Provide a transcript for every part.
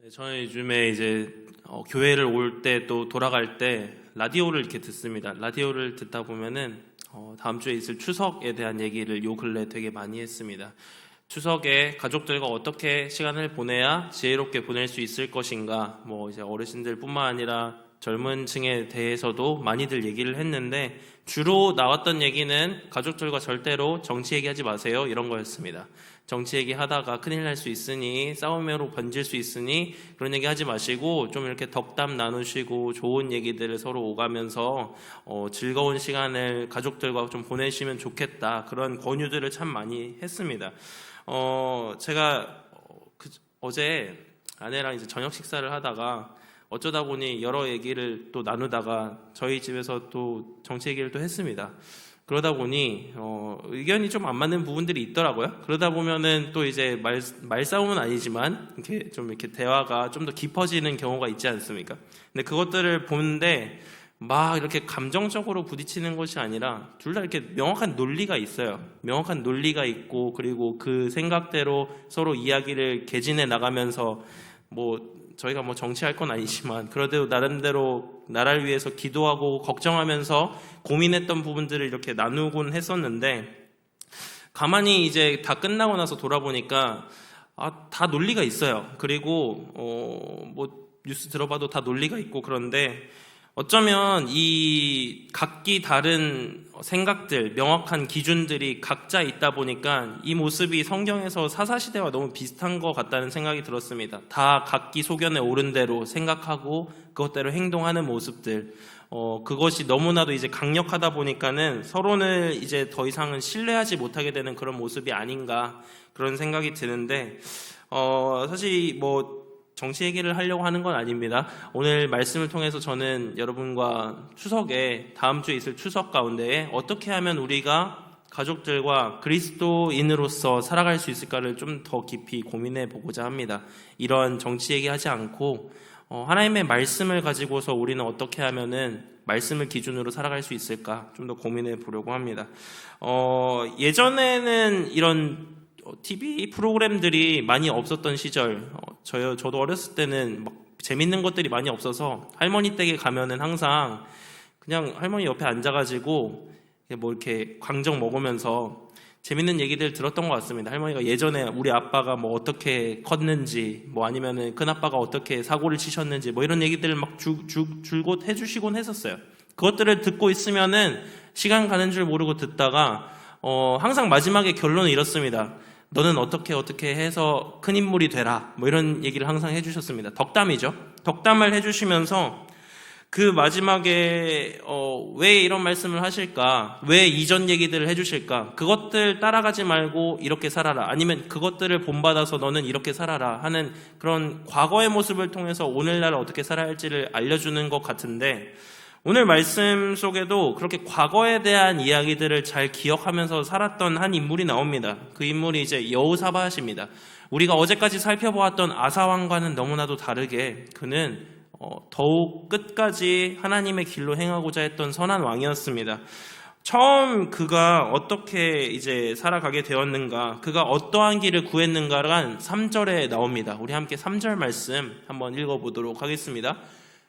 네, 저는 요즘에 이제 교회를 올 때 또 돌아갈 때 라디오를 이렇게 듣습니다. 라디오를 듣다 보면은 다음 주에 있을 추석에 대한 얘기를 요 근래 되게 많이 했습니다. 추석에 가족들과 어떻게 시간을 보내야 지혜롭게 보낼 수 있을 것인가, 뭐 이제 어르신들뿐만 아니라 젊은 층에 대해서도 많이들 얘기를 했는데 주로 나왔던 얘기는 가족들과 절대로 정치 얘기하지 마세요 이런 거였습니다. 정치 얘기하다가 큰일 날 수 있으니 싸움으로 번질 수 있으니 그런 얘기 하지 마시고 좀 이렇게 덕담 나누시고 좋은 얘기들을 서로 오가면서 즐거운 시간을 가족들과 좀 보내시면 좋겠다, 그런 권유들을 참 많이 했습니다. 제가 어제 아내랑 이제 저녁 식사를 하다가 어쩌다 보니 여러 얘기를 또 나누다가 저희 집에서 또 정치 얘기를 또 했습니다. 그러다 보니 의견이 좀 안 맞는 부분들이 있더라고요. 그러다 보면은 또 이제 말싸움은 아니지만 이렇게 대화가 좀 더 깊어지는 경우가 있지 않습니까? 근데 그것들을 보는데 막 이렇게 감정적으로 부딪히는 것이 아니라 둘 다 이렇게 명확한 논리가 있어요. 명확한 논리가 있고, 그리고 그 생각대로 서로 이야기를 개진해 나가면서 저희가 정치할 건 아니지만 그래도 나름대로 나라를 위해서 기도하고 걱정하면서 고민했던 부분들을 이렇게 나누곤 했었는데, 가만히 이제 다 끝나고 나서 돌아보니까 다 논리가 있어요. 그리고 뉴스 들어봐도 다 논리가 있고, 그런데 어쩌면 이 각기 다른 생각들, 명확한 기준들이 각자 있다 보니까 이 모습이 성경에서 사사시대와 너무 비슷한 것 같다는 생각이 들었습니다. 다 각기 소견에 오른 대로 생각하고 그것대로 행동하는 모습들, 그것이 너무나도 이제 강력하다 보니까는 서로는 이제 더 이상은 신뢰하지 못하게 되는 그런 모습이 아닌가, 그런 생각이 드는데, 사실 정치 얘기를 하려고 하는 건 아닙니다. 오늘 말씀을 통해서 저는 여러분과 추석에, 다음 주에 있을 추석 가운데에 어떻게 하면 우리가 가족들과 그리스도인으로서 살아갈 수 있을까를 좀 더 깊이 고민해 보고자 합니다. 이런 정치 얘기하지 않고 하나님의 말씀을 가지고서 우리는 어떻게 하면은 말씀을 기준으로 살아갈 수 있을까 좀 더 고민해 보려고 합니다. 예전에는 이런 TV 프로그램들이 많이 없었던 시절, 저도 어렸을 때는 재밌는 것들이 많이 없어서 할머니 댁에 가면은 항상 그냥 할머니 옆에 앉아가지고 이렇게 광적 먹으면서 재밌는 얘기들 들었던 것 같습니다. 할머니가 예전에 우리 아빠가 어떻게 컸는지, 아니면은 큰아빠가 어떻게 사고를 치셨는지, 이런 얘기들을 줄곧 해주시곤 했었어요. 그것들을 듣고 있으면은 시간 가는 줄 모르고 듣다가 항상 마지막에 결론은 이렇습니다. 너는 어떻게 해서 큰 인물이 되라, 이런 얘기를 항상 해주셨습니다. 덕담이죠. 덕담을 해주시면서 그 마지막에 왜 이런 말씀을 하실까, 왜 이전 얘기들을 해주실까, 그것들 따라가지 말고 이렇게 살아라, 아니면 그것들을 본받아서 너는 이렇게 살아라 하는 그런 과거의 모습을 통해서 오늘날 어떻게 살아야 할지를 알려주는 것 같은데, 오늘 말씀 속에도 그렇게 과거에 대한 이야기들을 잘 기억하면서 살았던 한 인물이 나옵니다. 그 인물이 이제 여호사밧입니다. 우리가 어제까지 살펴보았던 아사왕과는 너무나도 다르게 그는 더욱 끝까지 하나님의 길로 행하고자 했던 선한 왕이었습니다. 처음 그가 어떻게 이제 살아가게 되었는가, 그가 어떠한 길을 구했는가가 3절에 나옵니다. 우리 함께 3절 말씀 한번 읽어보도록 하겠습니다.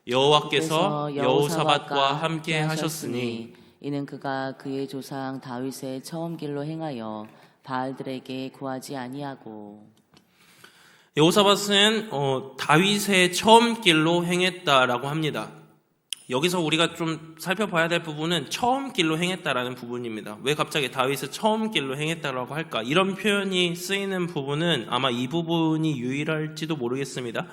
여호와께서 여호사밧과 함께 하셨으니 이는 그가 그의 조상 다윗의 처음 길로 행하여 바알들에게 구하지 아니하고. 여호사밧은 다윗의 처음 길로 행했다라고 합니다. 여기서 우리가 좀 살펴봐야 될 부분은 처음 길로 행했다라는 부분입니다. 왜 갑자기 다윗의 처음 길로 행했다라고 할까? 이런 표현이 쓰이는 부분은 아마 이 부분이 유일할지도 모르겠습니다.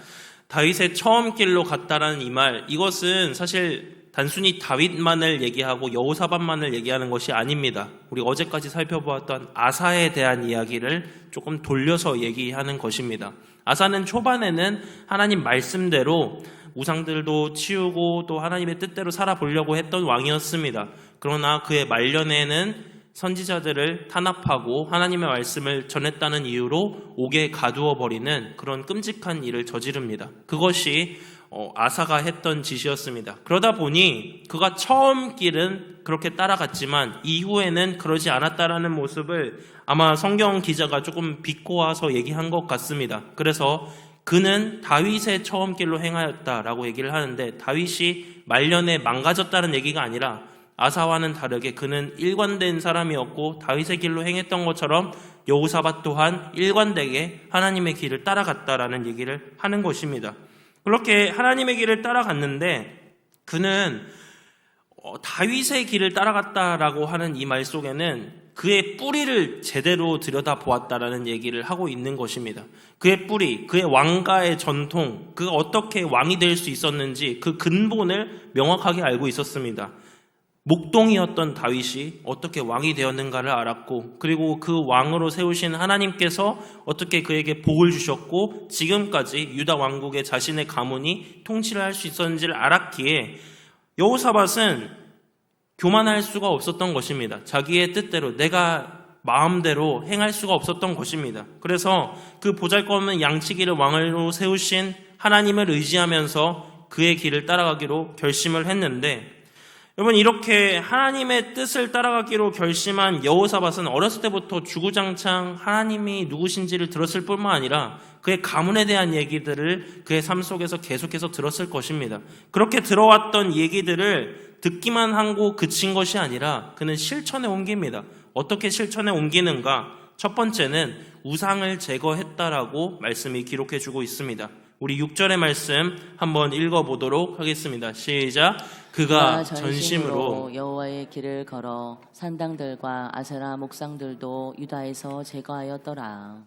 다윗의 처음 길로 갔다라는 이 말, 이것은 사실 단순히 다윗만을 얘기하고 여호사밧만을 얘기하는 것이 아닙니다. 우리 어제까지 살펴보았던 아사에 대한 이야기를 조금 돌려서 얘기하는 것입니다. 아사는 초반에는 하나님 말씀대로 우상들도 치우고 또 하나님의 뜻대로 살아보려고 했던 왕이었습니다. 그러나 그의 말년에는 선지자들을 탄압하고 하나님의 말씀을 전했다는 이유로 옥에 가두어 버리는 그런 끔찍한 일을 저지릅니다. 그것이 아사가 했던 짓이었습니다. 그러다 보니 그가 처음 길은 그렇게 따라갔지만 이후에는 그러지 않았다라는 모습을 아마 성경 기자가 조금 비꼬아서 얘기한 것 같습니다. 그래서 그는 다윗의 처음 길로 행하였다라고 얘기를 하는데, 다윗이 말년에 망가졌다는 얘기가 아니라 아사와는 다르게 그는 일관된 사람이었고 다윗의 길로 행했던 것처럼 여호사밧 또한 일관되게 하나님의 길을 따라갔다라는 얘기를 하는 것입니다. 그렇게 하나님의 길을 따라갔는데, 그는 다윗의 길을 따라갔다라고 하는 이 말 속에는 그의 뿌리를 제대로 들여다보았다라는 얘기를 하고 있는 것입니다. 그의 뿌리, 그의 왕가의 전통, 그가 어떻게 왕이 될 수 있었는지 그 근본을 명확하게 알고 있었습니다. 목동이었던 다윗이 어떻게 왕이 되었는가를 알았고, 그리고 그 왕으로 세우신 하나님께서 어떻게 그에게 복을 주셨고 지금까지 유다 왕국의 자신의 가문이 통치를 할 수 있었는지를 알았기에 여호사밧은 교만할 수가 없었던 것입니다. 자기의 뜻대로 내가 마음대로 행할 수가 없었던 것입니다. 그래서 그 보잘것없는 양치기를 왕으로 세우신 하나님을 의지하면서 그의 길을 따라가기로 결심을 했는데, 여러분, 이렇게 하나님의 뜻을 따라가기로 결심한 여호사밧은 어렸을 때부터 주구장창 하나님이 누구신지를 들었을 뿐만 아니라 그의 가문에 대한 얘기들을 그의 삶 속에서 계속해서 들었을 것입니다. 그렇게 들어왔던 얘기들을 듣기만 하고 그친 것이 아니라 그는 실천에 옮깁니다. 어떻게 실천에 옮기는가? 첫 번째는 우상을 제거했다라고 말씀이 기록해주고 있습니다. 우리 6절의 말씀 한번 읽어보도록 하겠습니다. 시작. 그가 전심으로 여호와의 길을 걸어 산당들과 아세라 목상들도 유다에서 제거하였더라.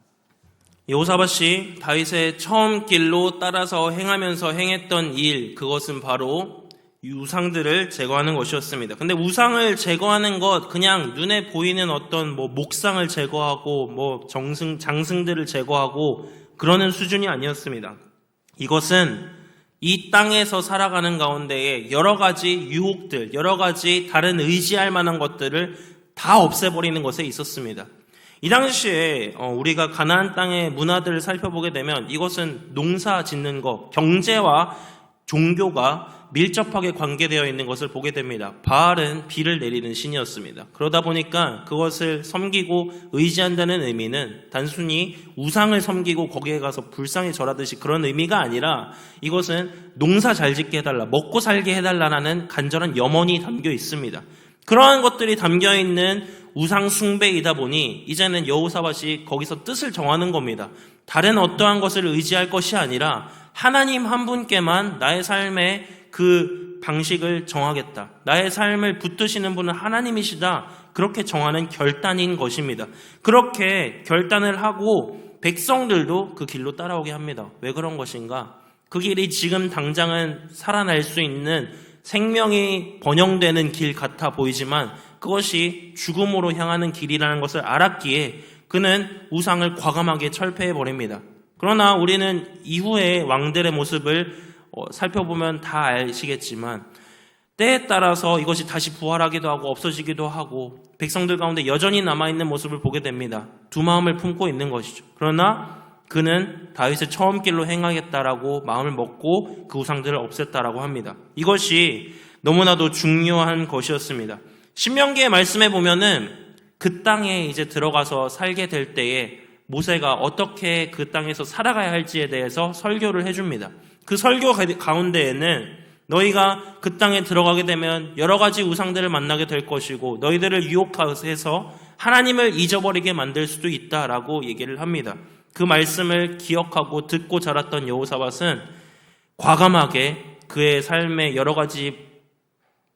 여호사밧이 다윗의 처음 길로 따라서 행하면서 행했던 일, 그것은 바로 우상들을 제거하는 것이었습니다. 근데 우상을 제거하는 것, 그냥 눈에 보이는 어떤 목상을 제거하고 장승들을 제거하고 그러는 수준이 아니었습니다. 이것은 이 땅에서 살아가는 가운데에 여러 가지 유혹들, 여러 가지 다른 의지할 만한 것들을 다 없애버리는 것에 있었습니다. 이 당시에 우리가 가나안 땅의 문화들을 살펴보게 되면 이것은 농사 짓는 것, 경제와 종교가 밀접하게 관계되어 있는 것을 보게 됩니다. 바알은 비를 내리는 신이었습니다. 그러다 보니까 그것을 섬기고 의지한다는 의미는 단순히 우상을 섬기고 거기에 가서 불상에 절하듯이 그런 의미가 아니라 이것은 농사 잘 짓게 해달라, 먹고 살게 해달라는 간절한 염원이 담겨 있습니다. 그러한 것들이 담겨 있는 우상 숭배이다 보니 이제는 여호사밧이 거기서 뜻을 정하는 겁니다. 다른 어떠한 것을 의지할 것이 아니라 하나님 한 분께만 나의 삶의 그 방식을 정하겠다. 나의 삶을 붙드시는 분은 하나님이시다. 그렇게 정하는 결단인 것입니다. 그렇게 결단을 하고 백성들도 그 길로 따라오게 합니다. 왜 그런 것인가? 그 길이 지금 당장은 살아날 수 있는 생명이 번영되는 길 같아 보이지만 그것이 죽음으로 향하는 길이라는 것을 알았기에 그는 우상을 과감하게 철폐해버립니다. 그러나 우리는 이후의 왕들의 모습을 살펴보면 다 아시겠지만 때에 따라서 이것이 다시 부활하기도 하고 없어지기도 하고 백성들 가운데 여전히 남아있는 모습을 보게 됩니다. 두 마음을 품고 있는 것이죠. 그러나 그는 다윗의 처음 길로 행하겠다라고 마음을 먹고 그 우상들을 없앴다라고 합니다. 이것이 너무나도 중요한 것이었습니다. 신명기의 말씀에 보면은 그 땅에 이제 들어가서 살게 될 때에 모세가 어떻게 그 땅에서 살아가야 할지에 대해서 설교를 해줍니다. 그 설교 가운데에는 너희가 그 땅에 들어가게 되면 여러 가지 우상들을 만나게 될 것이고 너희들을 유혹해서 하나님을 잊어버리게 만들 수도 있다라고 얘기를 합니다. 그 말씀을 기억하고 듣고 자랐던 여호사밧은 과감하게 그의 삶의 여러 가지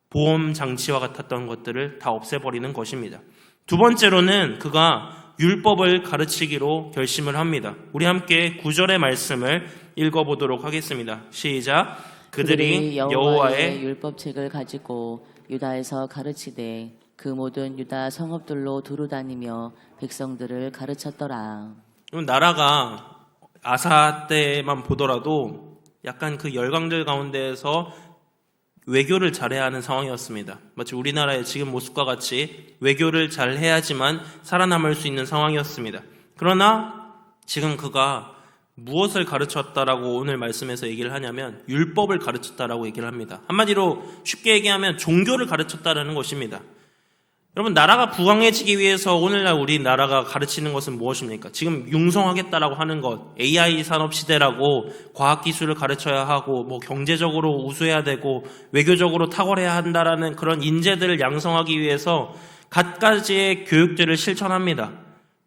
보험 장치와 같았던 것들을 다 없애버리는 것입니다. 두 번째로는 그가 율법을 가르치기로 결심을 합니다. 우리 함께 9절의 말씀을 읽어보도록 하겠습니다. 시작. 그들이 여호와의 율법책을 가지고 유다에서 가르치되 그 모든 유다 성읍들로 두루 다니며 백성들을 가르쳤더라. 나라가 아사 때만 보더라도 약간 그 열강들 가운데에서 외교를 잘해야 하는 상황이었습니다. 마치 우리나라의 지금 모습과 같이 외교를 잘해야지만 살아남을 수 있는 상황이었습니다. 그러나 지금 그가 무엇을 가르쳤다라고 오늘 말씀에서 얘기를 하냐면 율법을 가르쳤다라고 얘기를 합니다. 한마디로 쉽게 얘기하면 종교를 가르쳤다라는 것입니다. 여러분, 나라가 부강해지기 위해서 오늘날 우리나라가 가르치는 것은 무엇입니까? 지금 융성하겠다라고 하는 것, AI 산업 시대라고 과학기술을 가르쳐야 하고, 경제적으로 우수해야 되고, 외교적으로 탁월해야 한다라는 그런 인재들을 양성하기 위해서 갖가지의 교육들을 실천합니다.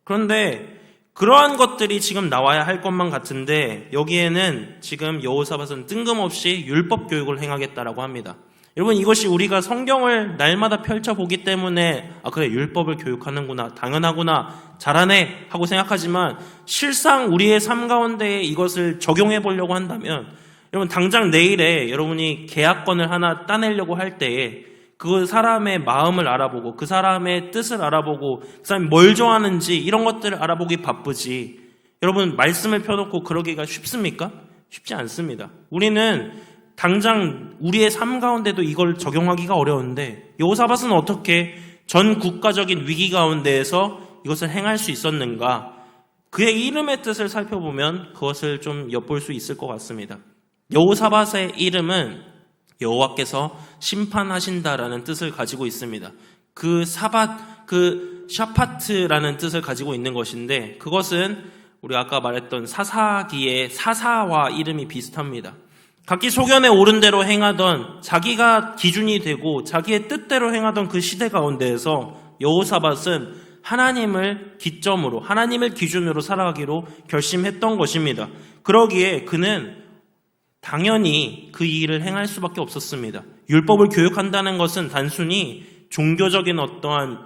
그런데 그러한 것들이 지금 나와야 할 것만 같은데, 여기에는 지금 여호사밧은 뜬금없이 율법 교육을 행하겠다라고 합니다. 여러분, 이것이 우리가 성경을 날마다 펼쳐보기 때문에 그래, 율법을 교육하는구나, 당연하구나, 잘하네 하고 생각하지만 실상 우리의 삶 가운데에 이것을 적용해 보려고 한다면, 여러분, 당장 내일에 여러분이 계약건을 하나 따내려고 할 때에 그 사람의 마음을 알아보고 그 사람의 뜻을 알아보고 그 사람이 뭘 좋아하는지 이런 것들을 알아보기 바쁘지, 여러분, 말씀을 펴놓고 그러기가 쉽습니까? 쉽지 않습니다. 우리는 당장 우리의 삶 가운데도 이걸 적용하기가 어려운데, 여호사밧은 어떻게 전 국가적인 위기 가운데에서 이것을 행할 수 있었는가? 그의 이름의 뜻을 살펴보면 그것을 좀 엿볼 수 있을 것 같습니다. 여호사밧의 이름은 여호와께서 심판하신다라는 뜻을 가지고 있습니다. 그 샤파트라는 뜻을 가지고 있는 것인데, 그것은 우리 아까 말했던 사사기의 사사와 이름이 비슷합니다. 각기 소견에 옳은 대로 행하던, 자기가 기준이 되고 자기의 뜻대로 행하던 그 시대 가운데에서 여호사밧은 하나님을 기점으로, 하나님을 기준으로 살아가기로 결심했던 것입니다. 그러기에 그는 당연히 그 일을 행할 수밖에 없었습니다. 율법을 교육한다는 것은 단순히 종교적인 어떠한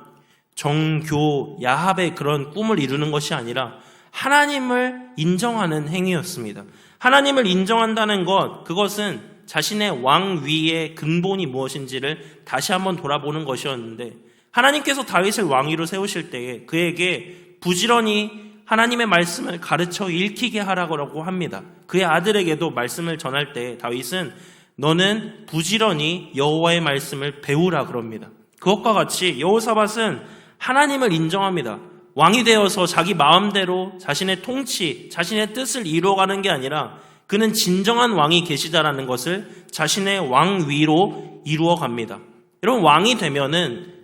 정교, 야합의 그런 꿈을 이루는 것이 아니라 하나님을 인정하는 행위였습니다. 하나님을 인정한다는 것, 그것은 자신의 왕위의 근본이 무엇인지를 다시 한번 돌아보는 것이었는데, 하나님께서 다윗을 왕위로 세우실 때에 그에게 부지런히 하나님의 말씀을 가르쳐 읽히게 하라고 합니다. 그의 아들에게도 말씀을 전할 때 다윗은 너는 부지런히 여호와의 말씀을 배우라 그럽니다. 그것과 같이 여호사밧은 하나님을 인정합니다. 왕이 되어서 자기 마음대로 자신의 통치, 자신의 뜻을 이루어가는 게 아니라 그는 진정한 왕이 계시다라는 것을 자신의 왕위로 이루어갑니다. 여러분, 왕이 되면은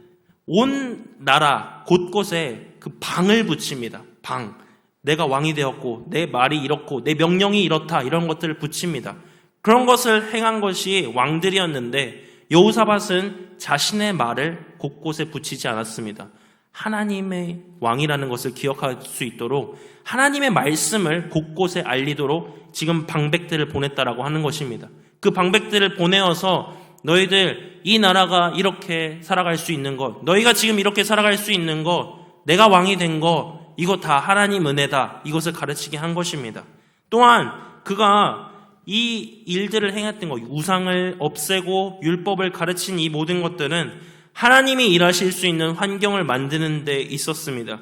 온 나라 곳곳에 그 방을 붙입니다. 방. 내가 왕이 되었고 내 말이 이렇고 내 명령이 이렇다, 이런 것들을 붙입니다. 그런 것을 행한 것이 왕들이었는데, 여호사밧은 자신의 말을 곳곳에 붙이지 않았습니다. 하나님의 왕이라는 것을 기억할 수 있도록 하나님의 말씀을 곳곳에 알리도록 지금 방백들을 보냈다라고 하는 것입니다. 그 방백들을 보내어서 너희들 이 나라가 이렇게 살아갈 수 있는 것, 너희가 지금 이렇게 살아갈 수 있는 것, 내가 왕이 된 것, 이거 다 하나님 은혜다, 이것을 가르치게 한 것입니다. 또한 그가 이 일들을 행했던 것, 우상을 없애고 율법을 가르친 이 모든 것들은 하나님이 일하실 수 있는 환경을 만드는 데 있었습니다.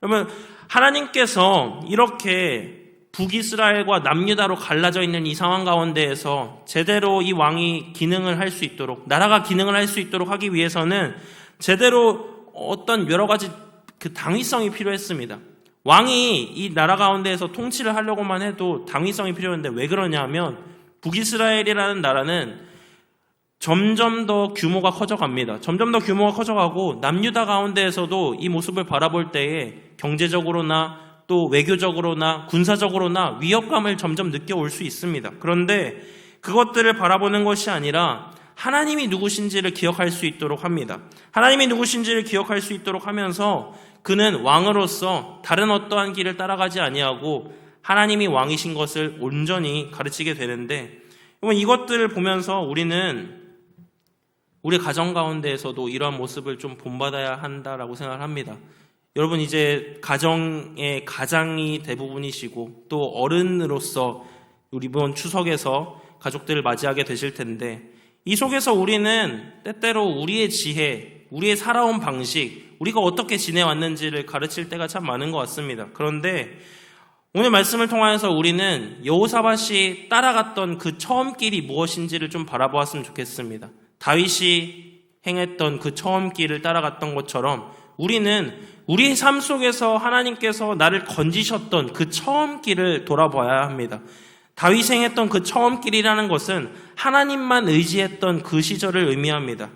여러분, 하나님께서 이렇게 북이스라엘과 남유다로 갈라져 있는 이 상황 가운데에서 제대로 이 왕이 기능을 할 수 있도록, 나라가 기능을 할 수 있도록 하기 위해서는 제대로 어떤 여러 가지 그 당위성이 필요했습니다. 왕이 이 나라 가운데에서 통치를 하려고만 해도 당위성이 필요했는데, 왜 그러냐면 북이스라엘이라는 나라는 점점 더 규모가 커져갑니다. 점점 더 규모가 커져가고 남유다 가운데에서도 이 모습을 바라볼 때에 경제적으로나 또 외교적으로나 군사적으로나 위협감을 점점 느껴올 수 있습니다. 그런데 그것들을 바라보는 것이 아니라 하나님이 누구신지를 기억할 수 있도록 합니다. 하나님이 누구신지를 기억할 수 있도록 하면서 그는 왕으로서 다른 어떠한 길을 따라가지 아니하고 하나님이 왕이신 것을 온전히 가르치게 되는데, 이것들을 보면서 우리는 우리 가정 가운데에서도 이러한 모습을 좀 본받아야 한다라고 생각을 합니다. 여러분, 이제 가정의 가장이 대부분이시고 또 어른으로서 우리 이번 추석에서 가족들을 맞이하게 되실 텐데, 이 속에서 우리는 때때로 우리의 지혜, 우리의 살아온 방식, 우리가 어떻게 지내왔는지를 가르칠 때가 참 많은 것 같습니다. 그런데 오늘 말씀을 통하여서 우리는 여호사밧이 따라갔던 그 처음 길이 무엇인지를 좀 바라보았으면 좋겠습니다. 다윗이 행했던 그 처음 길을 따라갔던 것처럼 우리는 우리의 삶 속에서 하나님께서 나를 건지셨던 그 처음 길을 돌아봐야 합니다. 다윗이 행했던 그 처음 길이라는 것은 하나님만 의지했던 그 시절을 의미합니다.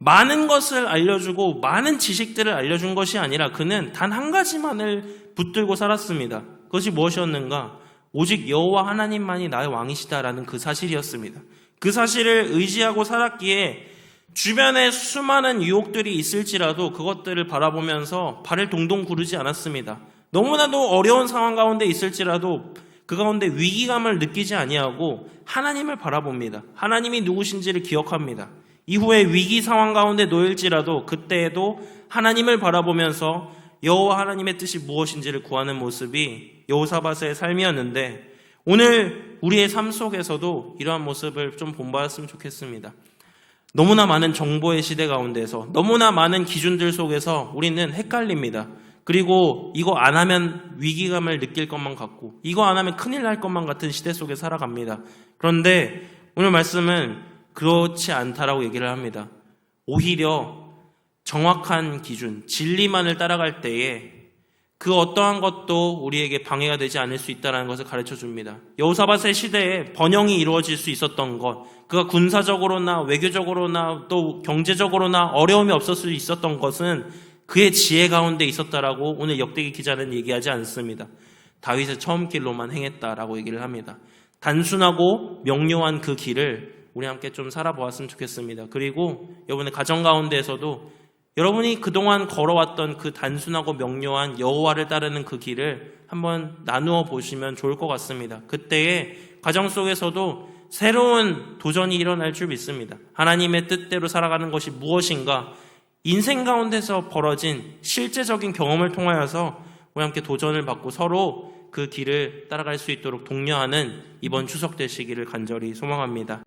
많은 것을 알려주고 많은 지식들을 알려준 것이 아니라 그는 단 한 가지만을 붙들고 살았습니다. 그것이 무엇이었는가? 오직 여호와 하나님만이 나의 왕이시다라는 그 사실이었습니다. 그 사실을 의지하고 살았기에 주변에 수많은 유혹들이 있을지라도 그것들을 바라보면서 발을 동동 구르지 않았습니다. 너무나도 어려운 상황 가운데 있을지라도 그 가운데 위기감을 느끼지 아니하고 하나님을 바라봅니다. 하나님이 누구신지를 기억합니다. 이후에 위기 상황 가운데 놓일지라도 그때에도 하나님을 바라보면서 여호와 하나님의 뜻이 무엇인지를 구하는 모습이 여호사밧의 삶이었는데, 오늘 우리의 삶 속에서도 이러한 모습을 좀 본받았으면 좋겠습니다. 너무나 많은 정보의 시대 가운데서 너무나 많은 기준들 속에서 우리는 헷갈립니다. 그리고 이거 안 하면 위기감을 느낄 것만 같고 이거 안 하면 큰일 날 것만 같은 시대 속에 살아갑니다. 그런데 오늘 말씀은 그렇지 않다라고 얘기를 합니다. 오히려 정확한 기준, 진리만을 따라갈 때에 그 어떠한 것도 우리에게 방해가 되지 않을 수 있다는 것을 가르쳐 줍니다. 여호사밧의 시대에 번영이 이루어질 수 있었던 것, 그가 군사적으로나 외교적으로나 또 경제적으로나 어려움이 없을 수 있었던 것은 그의 지혜 가운데 있었다라고 오늘 역대기 기자는 얘기하지 않습니다. 다윗의 처음 길로만 행했다라고 얘기를 합니다. 단순하고 명료한 그 길을 우리 함께 좀 살아보았으면 좋겠습니다. 그리고 여러분의 가정 가운데에서도 여러분이 그동안 걸어왔던 그 단순하고 명료한 여호와를 따르는 그 길을 한번 나누어 보시면 좋을 것 같습니다. 그때에 가정 속에서도 새로운 도전이 일어날 줄 믿습니다. 하나님의 뜻대로 살아가는 것이 무엇인가, 인생 가운데서 벌어진 실제적인 경험을 통하여서 우리 함께 도전을 받고 서로 그 길을 따라갈 수 있도록 독려하는 이번 추석 되시기를 간절히 소망합니다.